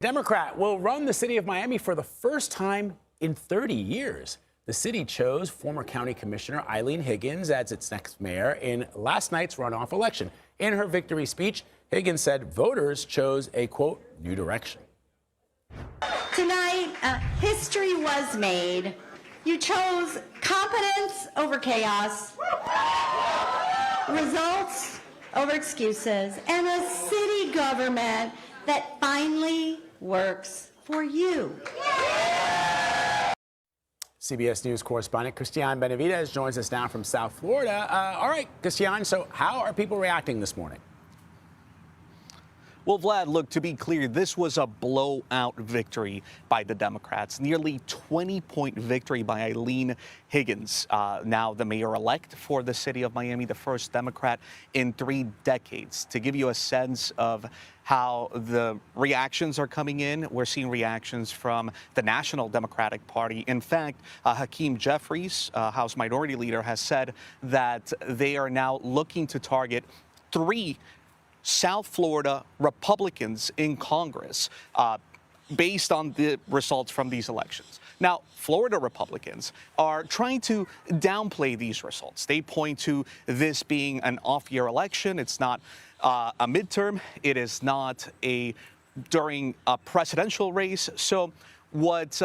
Democrat will run the city of Miami for the first time in 30 years. The city chose former county commissioner Eileen Higgins as its next mayor in last night's runoff election. In her victory speech, Higgins said voters chose a, quote, new direction. Tonight, history was made. You chose competence over chaos, results over excuses, and a city government that finally works for you. CBS News correspondent Christiane Benavidez joins us now from South Florida. All right, Christiane, so how are people reacting this morning? Well, Vlad, look, to be clear, this was a blowout victory by the Democrats. Nearly 20-point victory by Eileen Higgins, now the mayor-elect for the city of Miami, the first Democrat in 3 decades. To give you a sense of how the reactions are coming in, we're seeing reactions from the National Democratic Party. In fact, Hakeem Jeffries, House Minority Leader, has said that they are now looking to target 3 South Florida Republicans in Congress based on the results from these elections. Now, Florida Republicans are trying to downplay these results. They point to this being an off-year election. It's not a midterm. It is not during a presidential race. So what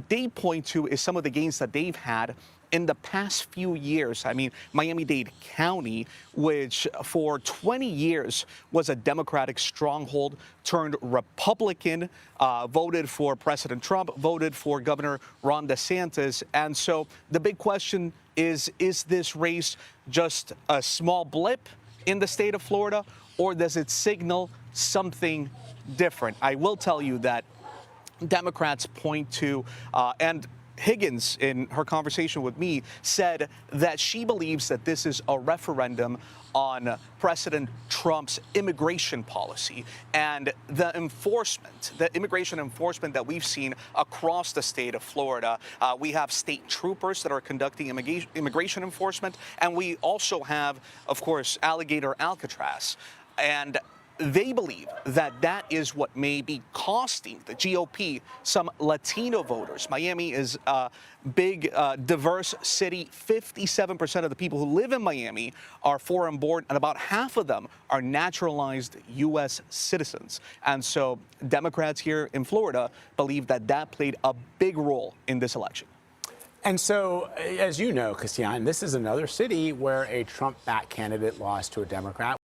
they point to is some of the gains that they've had in the past few years. I mean, Miami-Dade County, which for 20 years was a Democratic stronghold, turned Republican, voted for President Trump, voted for Governor Ron DeSantis. And so the big question is this race just a small blip in the state of Florida, or does it signal something different? I will tell you that Democrats point to, and Higgins, in her conversation with me, said that she believes that this is a referendum on President Trump's immigration policy and the immigration enforcement that we've seen across the state of Florida. We have state troopers that are conducting immigration enforcement, and we also have, of course, Alligator Alcatraz. And they believe that that is what may be costing the GOP some Latino voters. Miami is a big, diverse city. 57% of the people who live in Miami are foreign-born, and about half of them are naturalized U.S. citizens. And so Democrats here in Florida believe that that played a big role in this election. And so, as you know, Christiane, this is another city where a Trump-backed candidate lost to a Democrat.